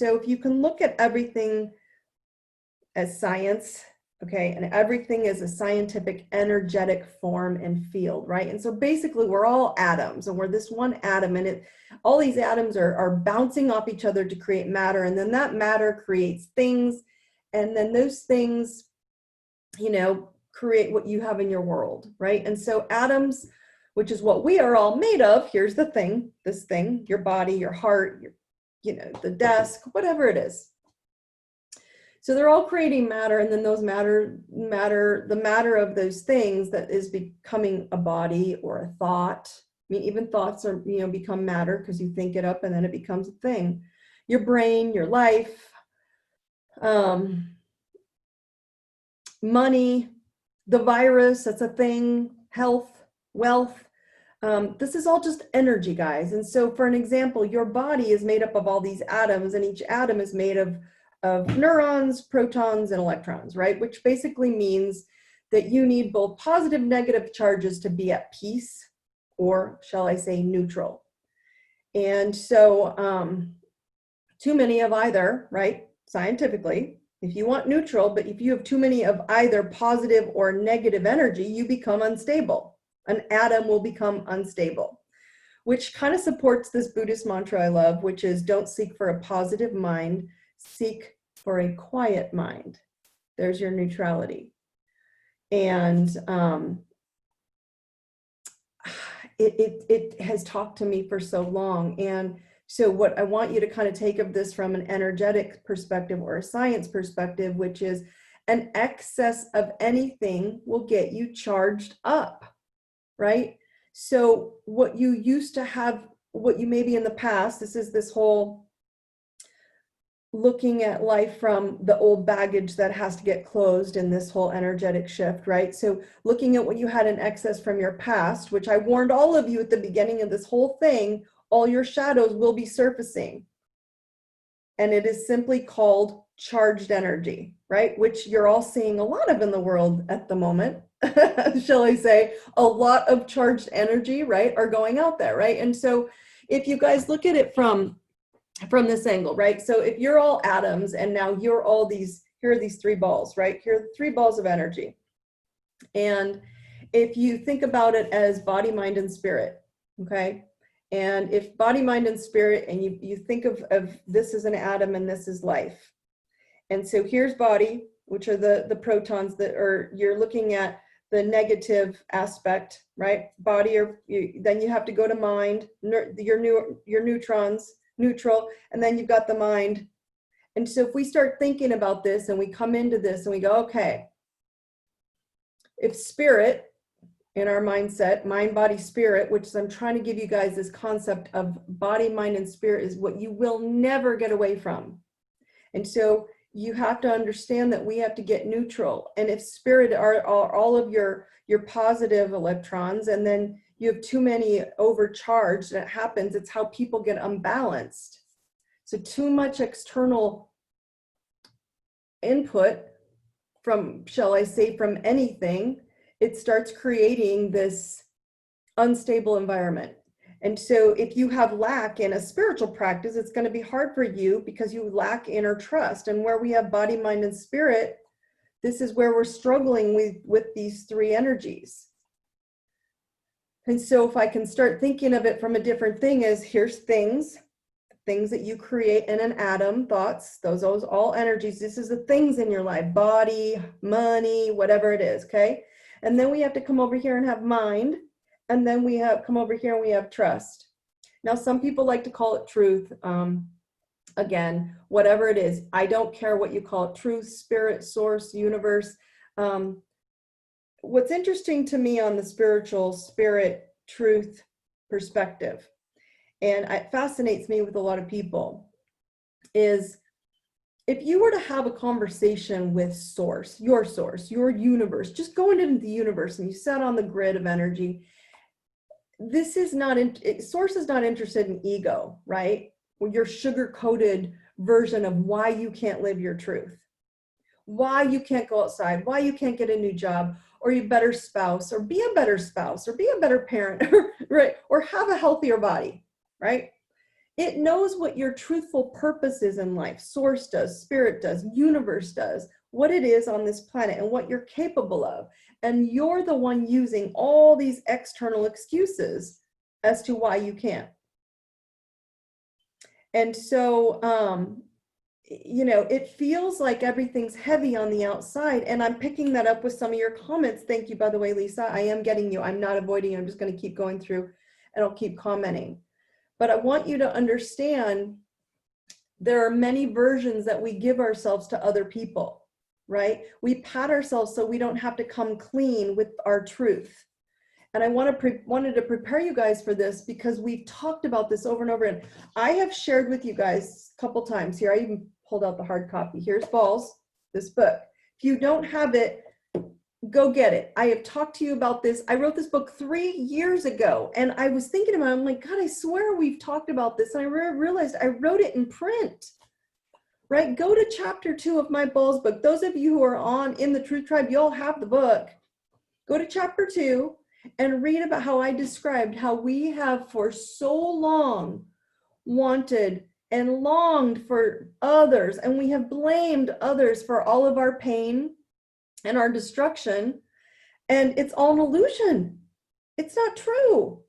So if you can look at everything as science, okay, and everything is a scientific energetic form and field, right? And so basically we're all atoms, and we're this one atom, and all these atoms are bouncing off each other to create matter, and then that matter creates things, and then those things, you know, create what you have in your world, right? And so atoms, which is what we are all made of, here's the thing, this thing, your body, your heart, your, you know, the desk, whatever it is. So they're all creating matter, and then those the matter of those things that is becoming a body or a thought. I mean, even thoughts are, you know, become matter because you think it up and then it becomes a thing. Your brain, your life, money, the virus, that's a thing, health, wealth. This is all just energy, guys. And so for an example, your body is made up of all these atoms, and each atom is made of neurons, protons, and electrons, right? Which basically means that you need both positive, negative charges to be at peace, or shall I say neutral. And so too many of either, right? Scientifically, if you want neutral, but if you have too many of either positive or negative energy, you become unstable. An atom will become unstable, which kind of supports this Buddhist mantra I love, which is don't seek for a positive mind, seek for a quiet mind. There's your neutrality. And it has talked to me for so long. And so what I want you to kind of take of this from an energetic perspective or a science perspective, which is an excess of anything will get you charged up, right? So what you used to have, what you maybe in the past, this whole looking at life from the old baggage that has to get closed in this whole energetic shift, right? So looking at what you had in excess from your past, which I warned all of you at the beginning of this whole thing, all your shadows will be surfacing. And it is simply called charged energy, right? Which you're all seeing a lot of in the world at the moment, shall I say, a lot of charged energy, right, are going out there, right? And so if you guys look at it from this angle, right? So if you're all atoms and now you're all these, here are these three balls, right? Here are the three balls of energy. And if you think about it as body, mind, and spirit, okay? And if body, mind, and spirit, and you think of this as an atom and this is life. And so here's body, which are the protons that are, you're looking at the negative aspect, right? Body, then you have to go to mind, your neutrons, neutral, and then you've got the mind. And so if we start thinking about this and we come into this and we go, okay, if spirit in our mindset, mind, body, spirit, which is I'm trying to give you guys this concept of body, mind, and spirit is what you will never get away from. And so you have to understand that we have to get neutral. And if spirit are all of your positive electrons, and then you have too many overcharged, and it happens, it's how people get unbalanced. So too much external input from, shall I say, from anything, it starts creating this unstable environment. And so if you have lack in a spiritual practice, it's going to be hard for you because you lack inner trust. And where we have body, mind, and spirit, this is where we're struggling with these three energies. And so if I can start thinking of it from a different thing, is here's things that you create in an atom, thoughts, those all energies. This is the things in your life, body, money, whatever it is, okay? And then we have to come over here and have mind. And then we have come over here and we have trust. Now, some people like to call it truth. Again, whatever it is, I don't care what you call it, truth, spirit, source, universe. What's interesting to me on the spiritual, spirit, truth perspective, and it fascinates me with a lot of people, is if you were to have a conversation with source, your universe, just going into the universe and you sat on the grid of energy, this is not, source is not interested in ego, right? Your sugar-coated version of why you can't live your truth, why you can't go outside, why you can't get a new job, or you better spouse, or be a better spouse, or be a better parent, right? Or have a healthier body, right? It knows what your truthful purpose is in life. Source does, spirit does, universe does, what it is on this planet and what you're capable of. And you're the one using all these external excuses as to why you can't. And so, you know, it feels like everything's heavy on the outside. And I'm picking that up with some of your comments. Thank you, by the way, Lisa. I am getting you. I'm not avoiding you. I'm just going to keep going through and I'll keep commenting. But I want you to understand there are many versions that we give ourselves to other people, right? We pat ourselves so we don't have to come clean with our truth. And I wanted to prepare you guys for this because we've talked about this over and over. And I have shared with you guys a couple times here. I even pulled out the hard copy. Here's Balls, this book. If you don't have it, go get it. I have talked to you about this. I wrote this book 3 years ago. And I was thinking about it. I'm like, God, I swear we've talked about this. And I realized I wrote it in print. Right? Go to chapter 2 of my Balls book. Those of you who are in the Truth Tribe, you all have the book. Go to chapter 2. And read about how I described how we have for so long wanted and longed for others, and we have blamed others for all of our pain and our destruction, and it's all an illusion. It's not true.